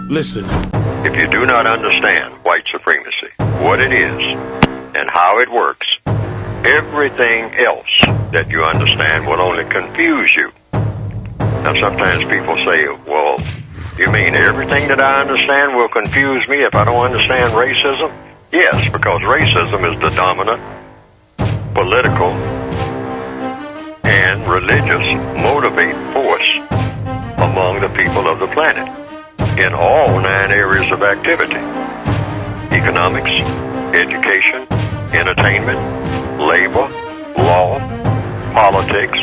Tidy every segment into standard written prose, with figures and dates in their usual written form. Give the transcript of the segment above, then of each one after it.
Listen. If you do not understand white supremacy, what it is, and how it works, everything else that you understand will only confuse you. Now, sometimes people say, well, you mean everything that I understand will confuse me if I don't understand racism? Yes, because racism is the dominant political and religious motivating force among the people of the planet in all 9 areas of activity: economics, education, entertainment, labor, law, politics,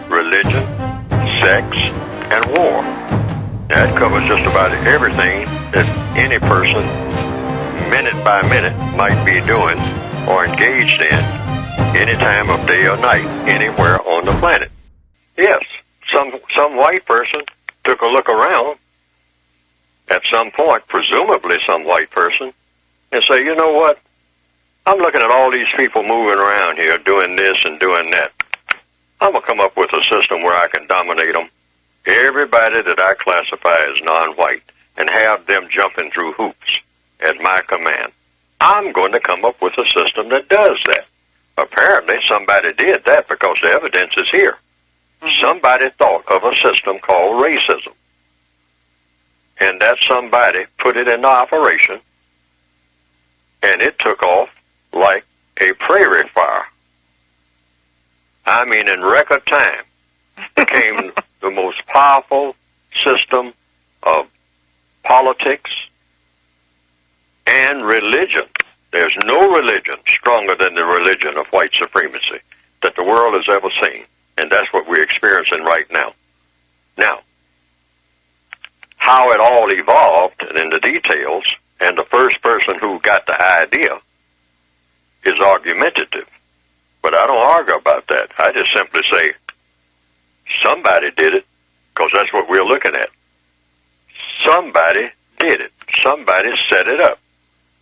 religion, sex, and war. That covers just about everything that any person, minute by minute, might be doing or engaged in any time of day or night, anywhere on the planet. Yes, some white person took a look around at some point, presumably some white person, and say, you know what? I'm looking at all these people moving around here doing this and doing that. I'm going to come up with a system where I can dominate them, everybody that I classify as non-white, and have them jumping through hoops at my command. I'm going to come up with a system that does that. Apparently somebody did that because the evidence is here. Somebody thought of a system called racism. And that somebody put it into operation, and it took off like a prairie fire. I mean, in record time, became the most powerful system of politics and religion. There's no religion stronger than the religion of white supremacy that the world has ever seen, and that's what we're experiencing right now. Now, how it all evolved and in the details, and the first person who got the idea is argumentative. But I don't argue about that. I just simply say, somebody did it, because that's what we're looking at. Somebody did it. Somebody set it up.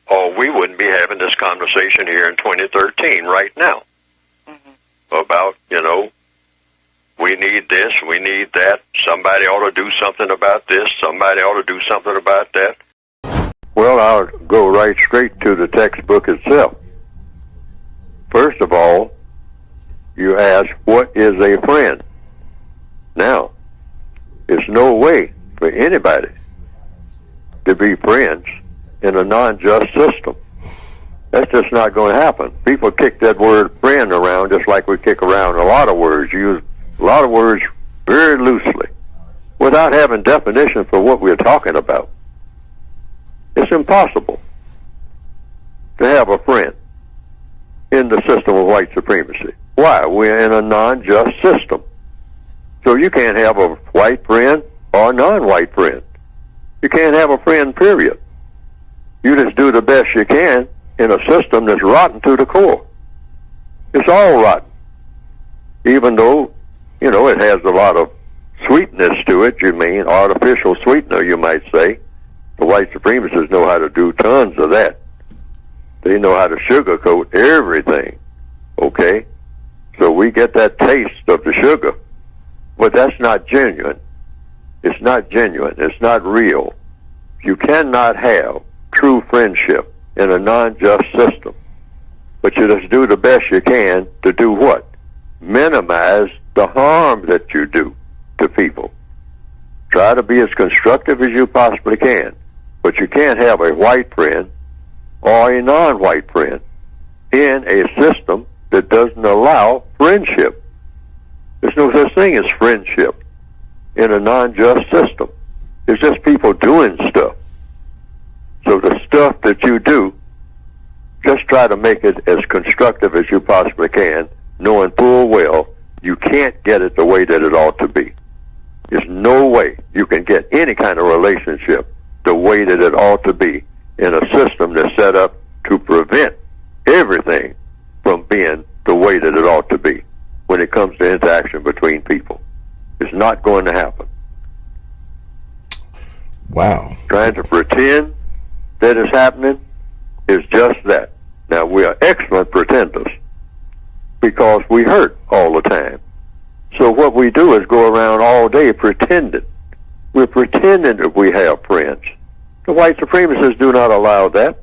Or we wouldn't be having this conversation here in 2013 right now about, we need this, we need that, somebody ought to do something about this, somebody ought to do something about that. Well, I'll go right straight to the textbook itself. First of all, you ask, what is a friend? Now, there's no way for anybody to be friends in a non-just system. That's just not going to happen. People kick that word friend around just like we kick around a lot of words. Use a lot of words very loosely without having definition for what we're talking about. It's impossible to have a friend in the system of white supremacy. Why? We're in a non-just system. So you can't have a white friend or a non-white friend. You can't have a friend, period. You just do the best you can in a system that's rotten to the core. It's all rotten. Even though, it has a lot of sweetness to it, artificial sweetener, you might say. The white supremacists know how to do tons of that. They know how to sugarcoat everything, okay? So we get that taste of the sugar, but that's not genuine. It's not genuine. It's not real. You cannot have true friendship in a non-just system, but you just do the best you can to do what? Minimize the harm that you do to people. Try to be as constructive as you possibly can, but you can't have a white friend or a non-white friend in a system that doesn't allow friendship. There's no such thing as friendship in a non-just system. It's just people doing stuff. So the stuff that you do, just try to make it as constructive as you possibly can, knowing full well you can't get it the way that it ought to be. There's no way you can get any kind of relationship the way that it ought to be in a system that's set up to prevent everything from being the way that it ought to be when it comes to interaction between people. It's not going to happen. Wow. Trying to pretend that it's happening is just that. Now, we are excellent pretenders because we hurt all the time. So what we do is go around all day pretending. We're pretending that we have friends. The white supremacists do not allow that.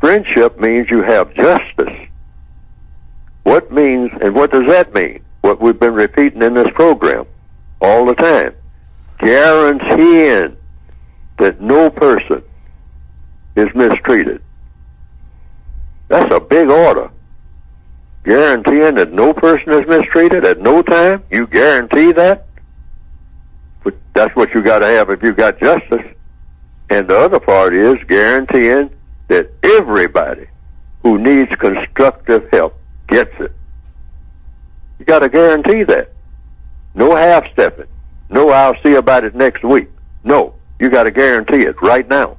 Friendship means you have justice. What means, and what does that mean? What we've been repeating in this program all the time. Guaranteeing that no person is mistreated. That's a big order. Guaranteeing that no person is mistreated at no time? You guarantee that? But that's what you got to have if you got justice. And the other part is guaranteeing that everybody who needs constructive help gets it. You got to guarantee that. No half-stepping. No, I'll see about it next week. No, you got to guarantee it right now.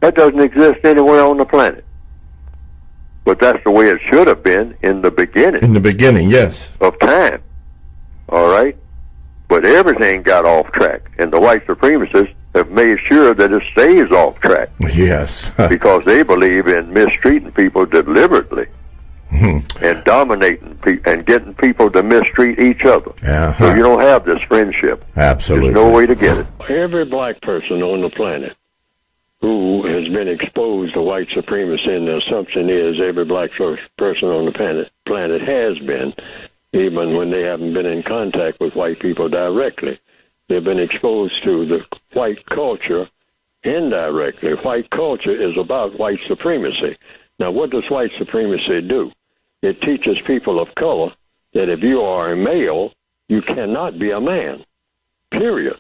That doesn't exist anywhere on the planet. But that's the way it should have been in the beginning. In the beginning, yes. Of time. All right? But everything got off track, and the white supremacists have made sure that it stays off track. Yes. Because they believe in mistreating people deliberately and dominating people and getting people to mistreat each other. So you don't have this friendship. Absolutely. There's no way to get it. Every black person on the planet who has been exposed to white supremacy, and the assumption is every black person on the planet has been, even when they haven't been in contact with white people directly. They've been exposed to the white culture indirectly. White culture is about white supremacy. Now, what does white supremacy do? It teaches people of color that if you are a male, you cannot be a man, period.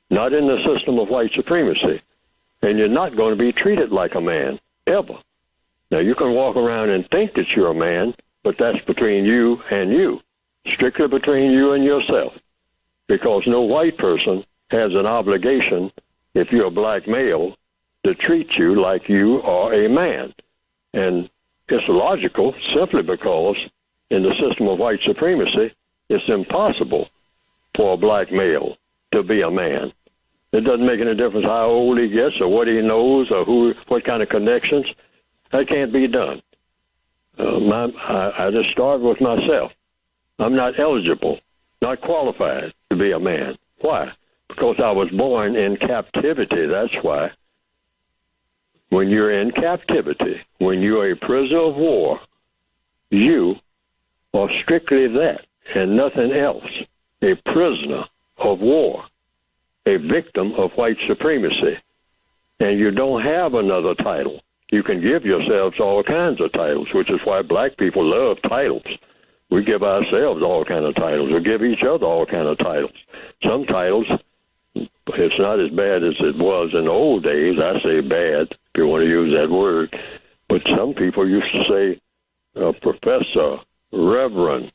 Not in the system of white supremacy. And you're not going to be treated like a man, ever. Now, you can walk around and think that you're a man, but that's between you and you, strictly between you and yourself, because no white person has an obligation, if you're a black male, to treat you like you are a man. And it's logical simply because in the system of white supremacy, it's impossible for a black male to be a man. It doesn't make any difference how old he gets or what he knows or what kind of connections. That can't be done. I just start with myself. I'm not eligible, not qualified to be a man. Why? Because I was born in captivity, that's why. When you're in captivity, when you're a prisoner of war, you are strictly that and nothing else, a prisoner of war, a victim of white supremacy. And you don't have another title. You can give yourselves all kinds of titles, which is why black people love titles. We give ourselves all kinds of titles. We give each other all kinds of titles. Some titles, it's not as bad as it was in the old days. I say bad, if you want to use that word. But some people used to say professor, reverend,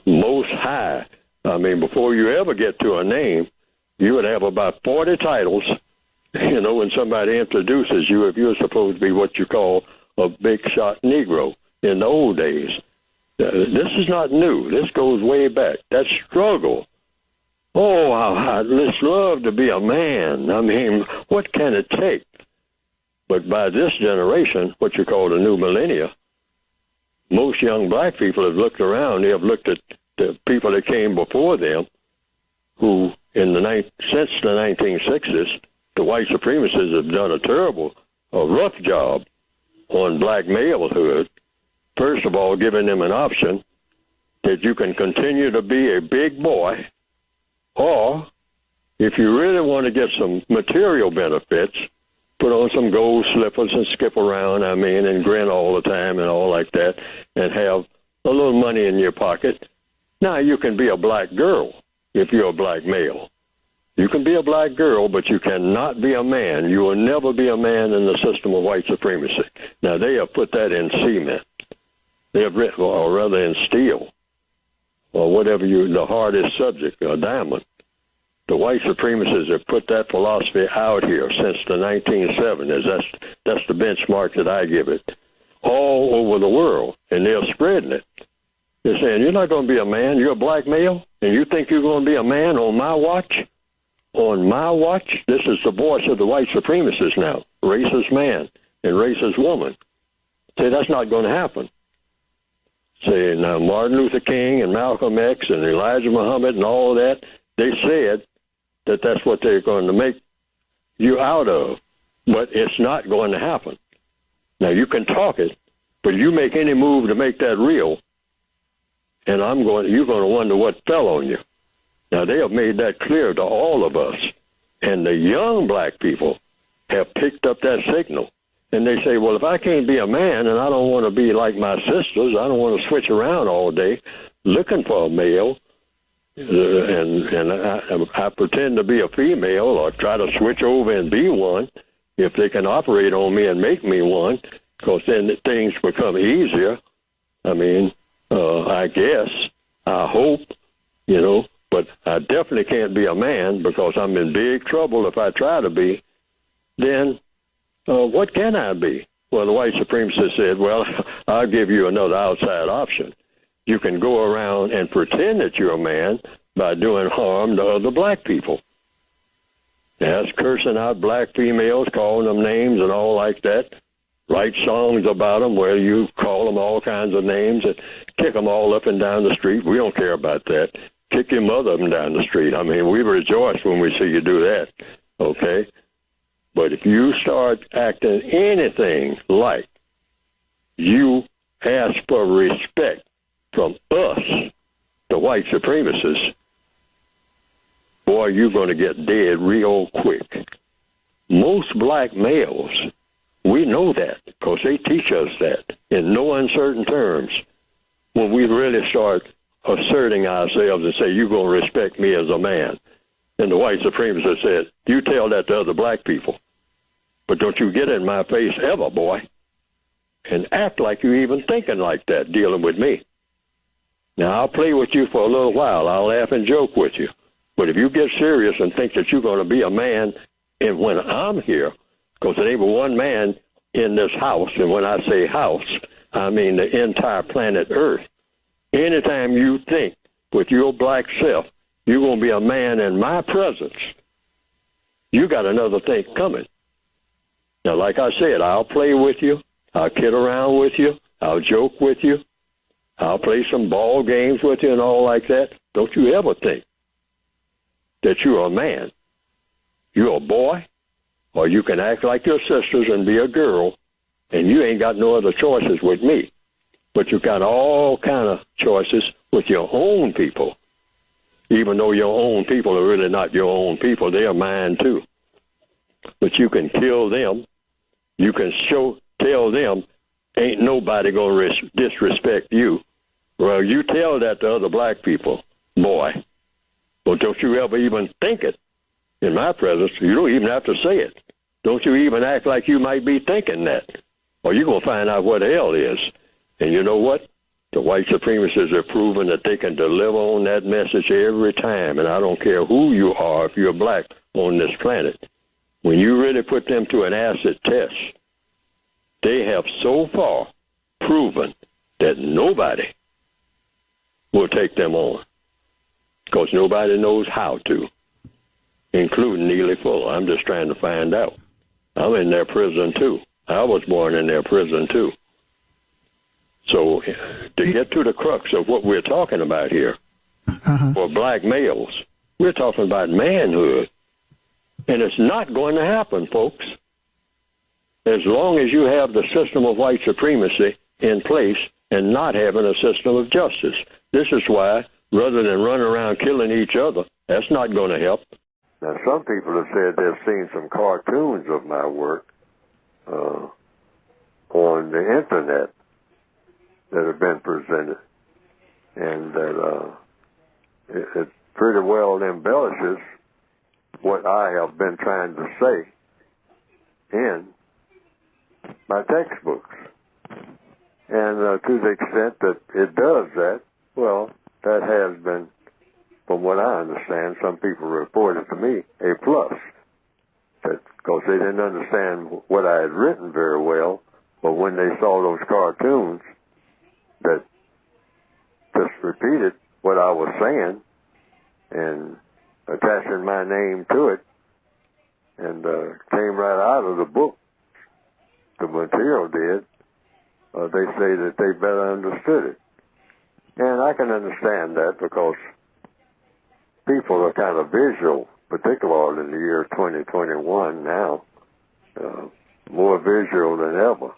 most high. I mean, before you ever get to a name, you would have about 40 titles, you know, when somebody introduces you, if you're supposed to be what you call a big shot Negro in the old days. This is not new. This goes way back. That struggle. Oh, I'd just love to be a man. I mean, what can it take? But by this generation, what you call the new millennia, most young black people have looked around. They have looked at the people that came before them, who since the 1960s, the white supremacists have done a rough job on black malehood. First of all, giving them an option that you can continue to be a big boy, or if you really want to get some material benefits, put on some gold slippers and skip around, and grin all the time and all like that, and have a little money in your pocket. Now you can be a black girl if you're a black male. You can be a black girl, but you cannot be a man. You will never be a man in the system of white supremacy. Now, they have put that in cement. They have written, or rather in steel, or whatever the hardest subject, a diamond. The white supremacists have put that philosophy out here since the 1970s. That's the benchmark that I give it. All over the world, and they're spreading it. They're saying, you're not going to be a man. You're a black male, and you think you're going to be a man on my watch? On my watch? This is the voice of the white supremacists now. Racist man and racist woman. Say, that's not going to happen. Say, now Martin Luther King and Malcolm X and Elijah Muhammad and all of that, they said that that's what they're going to make you out of. But it's not going to happen. Now, you can talk it, but you make any move to make that real, and you're going to wonder what fell on you. Now, they have made that clear to all of us. And the young black people have picked up that signal. And they say, well, if I can't be a man and I don't want to be like my sisters, I don't want to switch around all day looking for a male, and I pretend to be a female or try to switch over and be one if they can operate on me and make me one, because then things become easier. I mean, I guess, I hope, but I definitely can't be a man because I'm in big trouble if I try to be. Then what can I be? Well, the white supremacist said, well, I'll give you another outside option. You can go around and pretend that you're a man by doing harm to other black people. That's cursing out black females, calling them names and all like that. Write songs about them where you call them all kinds of names and kick them all up and down the street. We don't care about that. Kick your mother up and down the street. I mean, we rejoice when we see you do that, okay? But if you start acting anything like you ask for respect from us, the white supremacists, boy, you're going to get dead real quick. Most black males, we know that because they teach us that in no uncertain terms. When we really start asserting ourselves and say, you're going to respect me as a man. And the white supremacist said, you tell that to other black people. But don't you get in my face ever, boy, and act like you're even thinking like that, dealing with me. Now, I'll play with you for a little while. I'll laugh and joke with you. But if you get serious and think that you're going to be a man, and when I'm here, because there ain't but one man in this house, and when I say house, I mean the entire planet Earth. Anytime you think with your black self, you're going to be a man in my presence, you got another thing coming. Now, like I said, I'll play with you. I'll kid around with you. I'll joke with you. I'll play some ball games with you and all like that. Don't you ever think that you're a man. You're a boy, or you can act like your sisters and be a girl, and you ain't got no other choices with me. But you got all kind of choices with your own people. Even though your own people are really not your own people, they are mine too. But you can kill them. You can tell them, ain't nobody going to disrespect you. Well, you tell that to other black people, boy. Well, don't you ever even think it in my presence. You don't even have to say it. Don't you even act like you might be thinking that, or you're going to find out what the hell is. And you know what? The white supremacists have proven that they can deliver on that message every time, and I don't care who you are if you're black on this planet. When you really put them to an acid test, they have so far proven that nobody will take them on, because nobody knows how to, including Neely Fuller. I'm just trying to find out. I'm in their prison too. I was born in their prison too. So to get to the crux of what we're talking about here, for black males, we're talking about manhood. And it's not going to happen, folks. As long as you have the system of white supremacy in place and not having a system of justice. This is why, rather than run around killing each other, that's not going to help. Now, some people have said they've seen some cartoons of my work on the Internet that have been presented, and that it pretty well embellishes what I have been trying to say in my textbooks. And to the extent that it does that, well, that has been, from what I understand, some people reported to me, a plus. Because they didn't understand what I had written very well, but when they saw those cartoons that just repeated what I was saying and attaching my name to it, and came right out of the book, the material did, they say that they better understood it. And I can understand that because people are kind of visual particularly in the year 2021 now, more visual than ever.